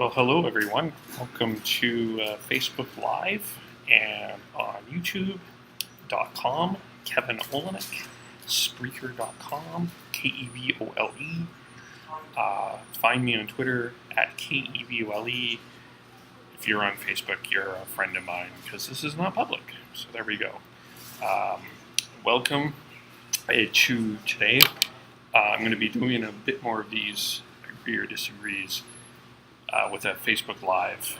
Well, hello everyone. Welcome to Facebook Live and on YouTube.com, Kevin Olenick, Spreaker.com, Kevole. Find me on Twitter at Kevole. If you're on Facebook, you're a friend of mine because this is not public. So there we go. Welcome to today. I'm going to be doing a bit more of these agree or disagrees with a Facebook Live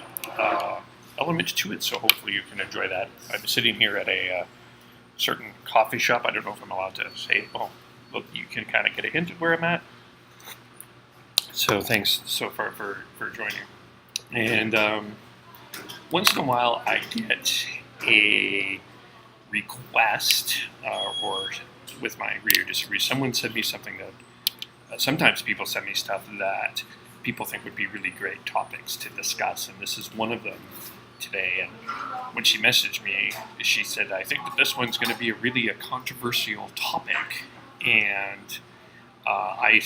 element to it, so hopefully you can enjoy that. I'm sitting here at a certain coffee shop. I don't know if I'm allowed to say, oh, look, you can kind of get a hint of where I'm at. So thanks so far for joining. And once in a while I get a request or with my agree or disagree, someone sent me something that sometimes people send me stuff that people think would be really great topics to discuss, and this is one of them today. And when she messaged me, she said, I think that this one's going to be a controversial topic, and I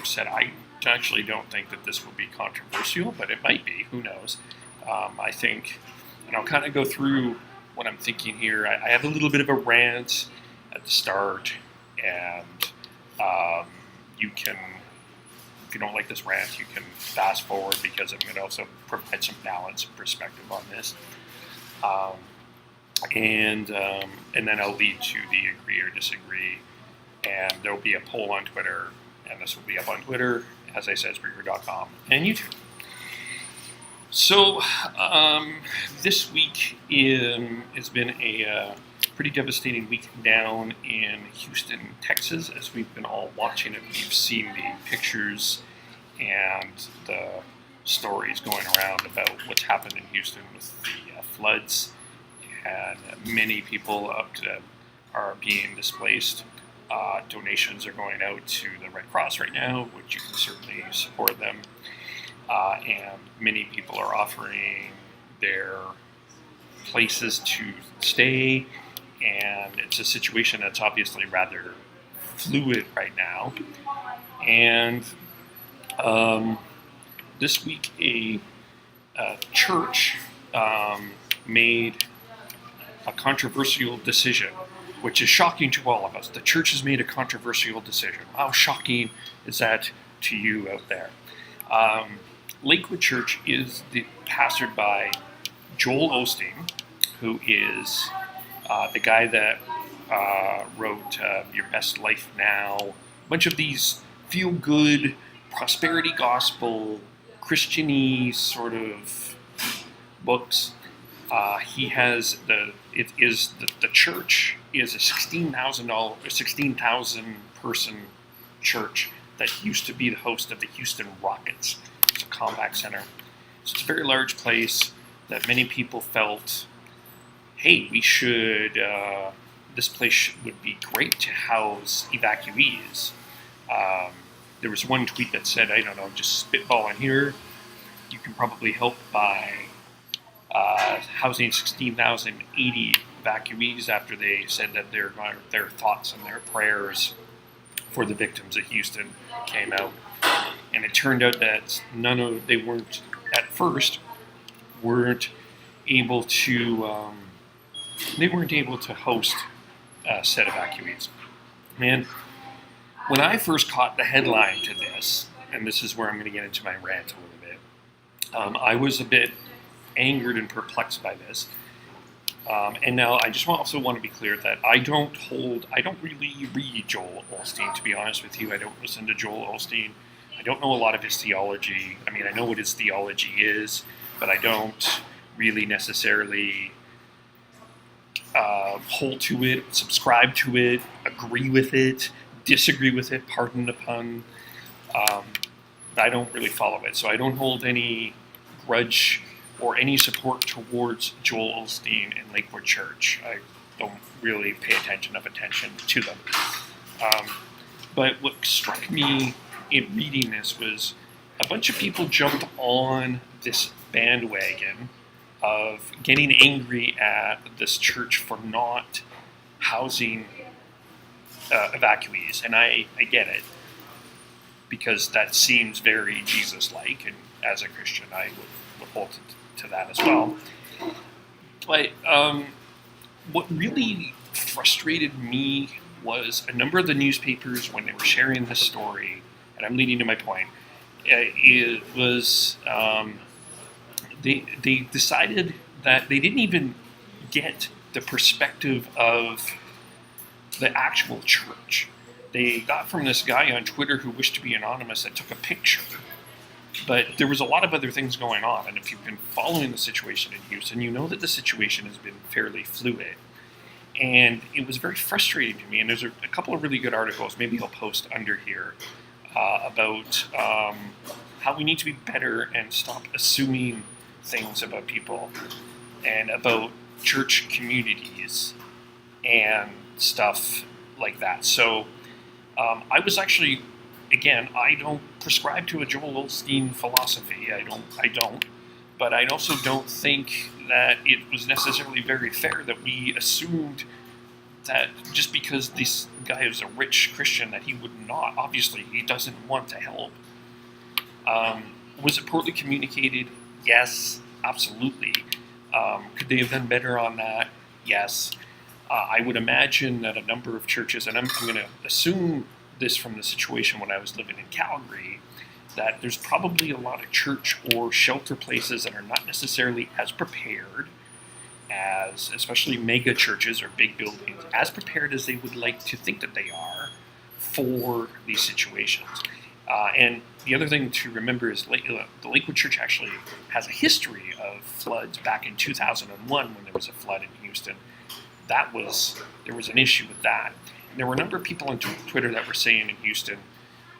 said, I actually don't think that this will be controversial, but it might be, who knows. I think, and I'll kind of go through what I'm thinking here. I have a little bit of a rant at the start, and you can, if you don't like this rant, you can fast forward because I'm going to also provide some balance and perspective on this. And then I'll lead to the agree or disagree. And there will be a poll on Twitter, and this will be up on Twitter, as I said, Spreaker.com, and YouTube. So this week has been a pretty devastating week down in Houston, Texas, as we've been all watching it. We've seen the pictures and the stories going around about what's happened in Houston with the floods, and many people are being displaced. Donations are going out to the Red Cross right now, which you can certainly support them. And many people are offering their places to stay, and it's a situation that's obviously rather fluid right now. And this week a church made a controversial decision, which is shocking to all of us. The church has made a controversial decision. How shocking is that to you out there? Lakewood Church is pastored by Joel Osteen, who is the guy that wrote Your Best Life Now, a bunch of these feel-good, prosperity gospel, Christian-y sort of books. He has the church is a 16,000 person church that used to be the host of the Houston Rockets. It's a combat center. So it's a very large place that many people felt, hey, we should, this place would be great to house evacuees. There was one tweet that said, I don't know, just spitballing here, you can probably help by housing 16,080 evacuees after they said that their thoughts and their prayers for the victims of Houston came out. And it turned out that they weren't able to host said evacuees. And when I first caught the headline to this, and this is where I'm going to get into my rant a little bit, I was a bit angered and perplexed by this. And now I just also want to be clear that I don't really read Joel Osteen, to be honest with you. I don't listen to Joel Osteen. I don't know a lot of his theology. I mean, I know what his theology is, but I don't really necessarily hold to it, subscribe to it, agree with it, disagree with it, pardon the pun. I don't really follow it, so I don't hold any grudge or any support towards Joel Osteen and Lakewood Church. I don't really pay attention to them. But what struck me in reading this was a bunch of people jumped on this bandwagon of getting angry at this church for not housing evacuees, and I get it. because that seems very Jesus-like, and as a Christian, I would hold to that as well. But what really frustrated me was a number of the newspapers, when they were sharing this story, and I'm leading to my point, it was they decided that they didn't even get the perspective of the actual church. They got from this guy on Twitter who wished to be anonymous that took a picture. But there was a lot of other things going on, and if you've been following the situation in Houston, you know that the situation has been fairly fluid. And it was very frustrating to me, and there's a couple of really good articles, maybe I'll post under here, about how we need to be better and stop assuming things about people, and about church communities, and stuff like that. So I was actually, again, I don't prescribe to a Joel Osteen philosophy. I don't. But I also don't think that it was necessarily very fair that we assumed that just because this guy is a rich Christian that he would not. Obviously, he doesn't want to help. Was it poorly communicated? Yes, absolutely. Could they have done better on that? Yes. I would imagine that a number of churches, and I'm going to assume this from the situation when I was living in Calgary, that there's probably a lot of church or shelter places that are not necessarily as prepared as, especially mega churches or big buildings, as prepared as they would like to think that they are for these situations. And the other thing to remember is the Lakewood Church actually has a history of floods. Back in 2001, when there was a flood in Houston, there was an issue with that. And there were a number of people on Twitter that were saying in Houston,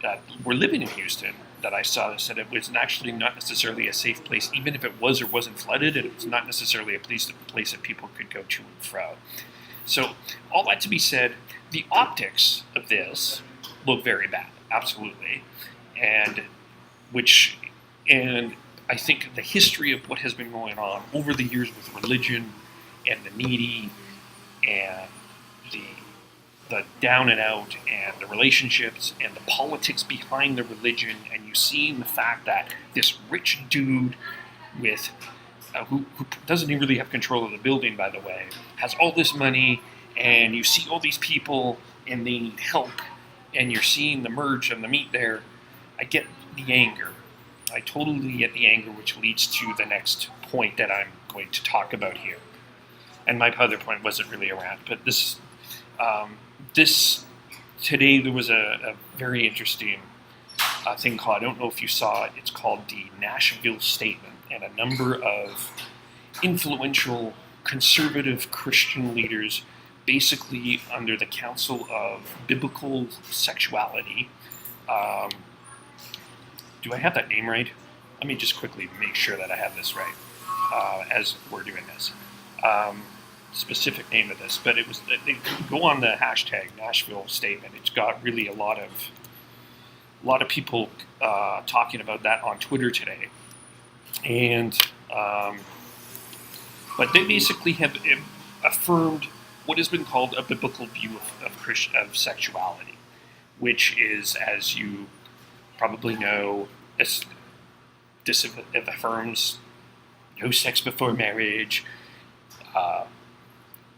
that were living in Houston, that I saw that said it was actually not necessarily a safe place, even if it was or wasn't flooded, and it was not necessarily a place that people could go to and fro. So all that to be said, the optics of this look very bad, absolutely, and I think the history of what has been going on over the years with religion and the needy and the down and out and the relationships and the politics behind the religion, and you see the fact that this rich dude with who doesn't even really have control of the building, by the way, has all this money, and you see all these people and they need help, and you're seeing the merge and the meat there. I get the anger. I totally get the anger, which leads to the next point that I'm going to talk about here. And my other point wasn't really around, but this today there was a very interesting thing called, I don't know if you saw it, it's called the Nashville Statement, and a number of influential conservative Christian leaders, basically under the Council of Biblical Sexuality. Do I have that name right? Let me just quickly make sure that I have this right as we're doing this. Specific name of this, but it was, they go on the hashtag Nashville Statement. It's got really a lot of people talking about that on Twitter today, and but they basically have affirmed what has been called a biblical view of sexuality, which is, as you probably know, this affirms no sex before marriage.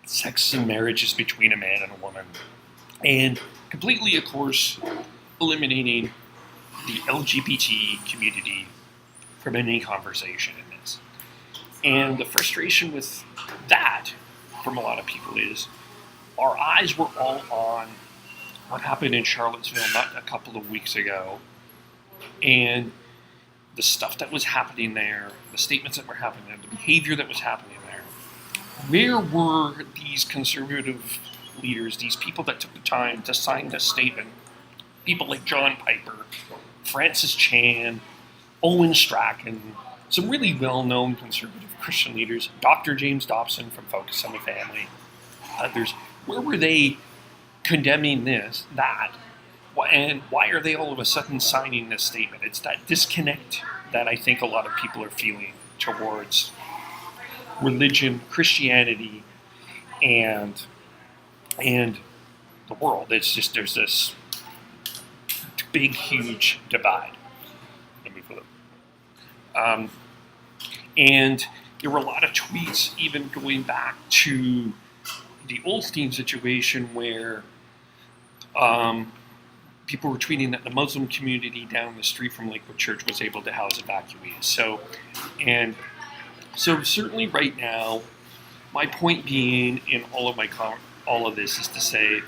Sex in marriage is between a man and a woman, and completely, of course, eliminating the LGBT community from any conversation in this. And the frustration with that from a lot of people is our eyes were all on what happened in Charlottesville not a couple of weeks ago, and the stuff that was happening there, the statements that were happening there, the behavior that was happening there. Where were these conservative leaders, these people that took the time to sign this statement? People like John Piper, Francis Chan, Owen Strachan, some really well-known conservative Christian leaders, Dr.James Dobson from Focus on the Family, others. Where were they condemning that? And why are they all of a sudden signing this statement? It's that disconnect that I think a lot of people are feeling towards religion, Christianity, and the world. It's just, there's this big, huge divide. Let me put it. And there were a lot of tweets even going back to the Osteen situation where people were tweeting that the Muslim community down the street from Lakewood Church was able to house evacuees. So certainly right now, my point being in all of this is to say,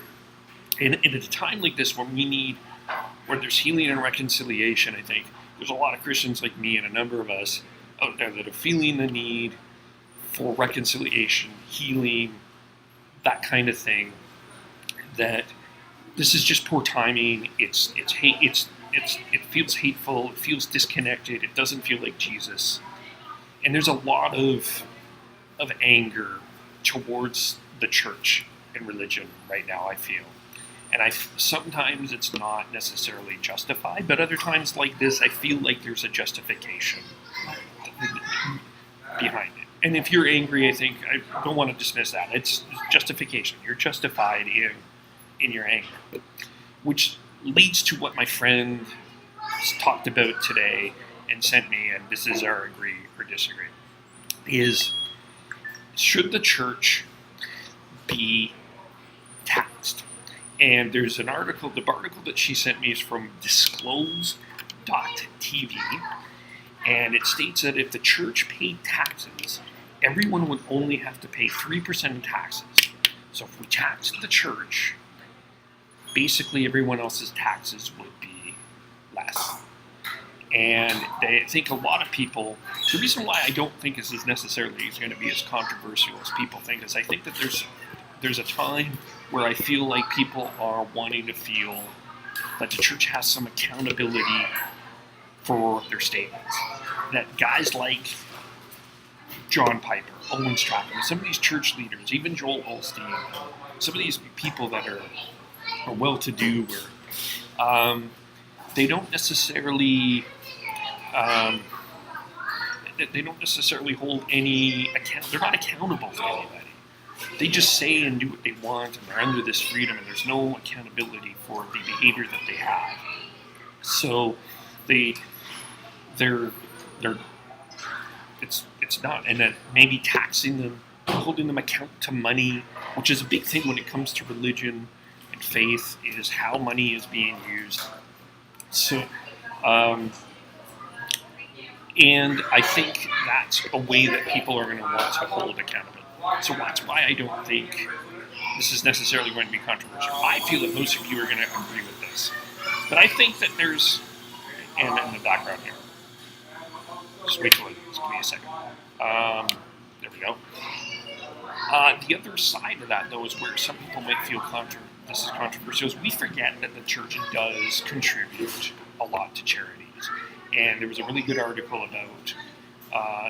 in at a time like this where there's healing and reconciliation, I think there's a lot of Christians like me and a number of us out there that are feeling the need for reconciliation, healing, that kind of thing. That this is just poor timing. It feels hateful. It feels disconnected. It doesn't feel like Jesus. And there's a lot of anger towards the church and religion right now, I feel. And sometimes it's not necessarily justified, but other times like this, I feel like there's a justification behind it. And if you're angry, I think I don't want to dismiss that. It's justification. You're justified in your anger, which leads to what my friend talked about today and sent me, and this is our agree or disagree, is should the church be taxed? And there's an article, the article that she sent me is from disclose.tv, and it states that if the church paid taxes, everyone would only have to pay 3% in taxes. So if we taxed the church, basically everyone else's taxes would be less. And I think a lot of people, the reason why I don't think this is necessarily going to be as controversial as people think is I think that there's a time where I feel like people are wanting to feel that the church has some accountability for their statements. That guys like John Piper, Owen Strachan, some of these church leaders, even Joel Osteen, some of these people that are well-to-do, where they don't necessarily hold any account. They're not accountable to anybody. They just say and do what they want, and they're under this freedom, and there's no accountability for the behavior that they have. So it's not, and then maybe taxing them, holding them account to money, which is a big thing when it comes to religion and faith, is how money is being used. So, and I think that's a way that people are going to want to hold accountability. So that's why I don't think this is necessarily going to be controversial. I feel that most of you are going to agree with this. But I think that there's, and in the background here, just wait till just give me a second. There we go. The other side of that, though, is where some people might feel this is controversial, is we forget that the church does contribute a lot to charities. And there was a really good article about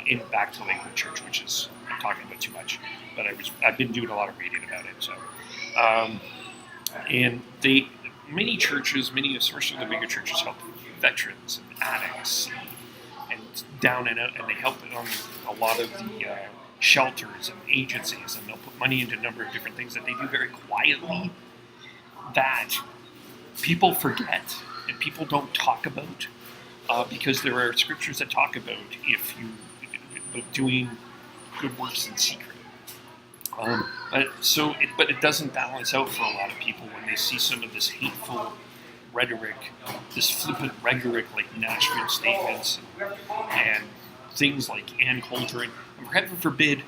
in Back to Lakewood Church, which is, I'm talking about too much, but I've been doing a lot of reading about it. So, and many churches, especially the bigger churches, help veterans and addicts and down and out, and they help on a lot of the shelters and agencies, and they'll put money into a number of different things that they do very quietly that people forget and people don't talk about. Because there are scriptures that talk about doing good works in secret. But it doesn't balance out for a lot of people when they see some of this hateful rhetoric, this flippant rhetoric like Nashville statements and things like Ann Coulter. And heaven forbid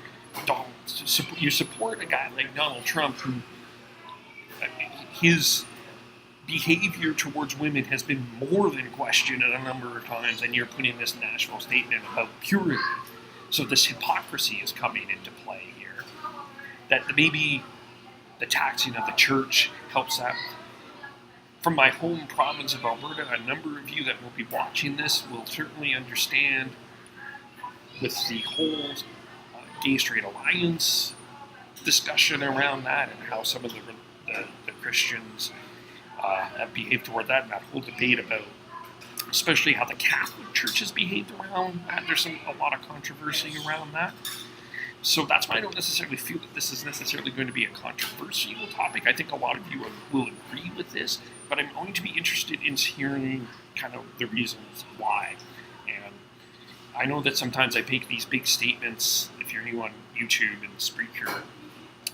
you support a guy like Donald Trump who his behavior towards women has been more than questioned a number of times, and you're putting this Nashville statement about purity. So this hypocrisy is coming into play here. That maybe the taxing of the church helps that. From my home province of Alberta, a number of you that will be watching this will certainly understand with the whole Gay Straight Alliance discussion around that and how some of the Christians have behaved toward that, and that whole debate about especially how the Catholic Church has behaved around that. There's a lot of controversy around that. So that's why I don't necessarily feel that this is necessarily going to be a controversial topic. I think a lot of you will agree with this, but I'm going to be interested in hearing kind of the reasons why. And I know that sometimes I make these big statements. If you're new on YouTube and Spreaker,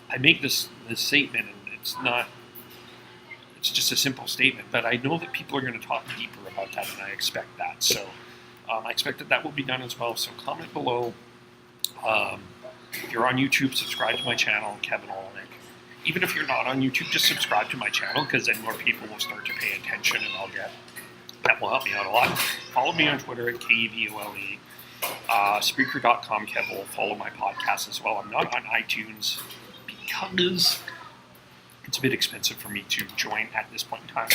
I make this statement, and it's just a simple statement, but I know that people are going to talk deeper about that, and I expect that. So I expect that will be done as well. So comment below. If you're on YouTube, subscribe to my channel, Kevole. Even if you're not on YouTube, just subscribe to my channel, because then more people will start to pay attention, and that will help me out a lot. Follow me on Twitter at Kevole, Spreaker.com, Kevole. Follow my podcast as well. I'm not on iTunes because it's a bit expensive for me to join at this point in time.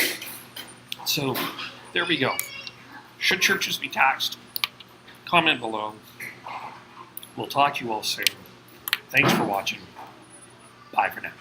So there we go. Should churches be taxed? Comment below. We'll talk to you all soon. Thanks for watching. Bye for now.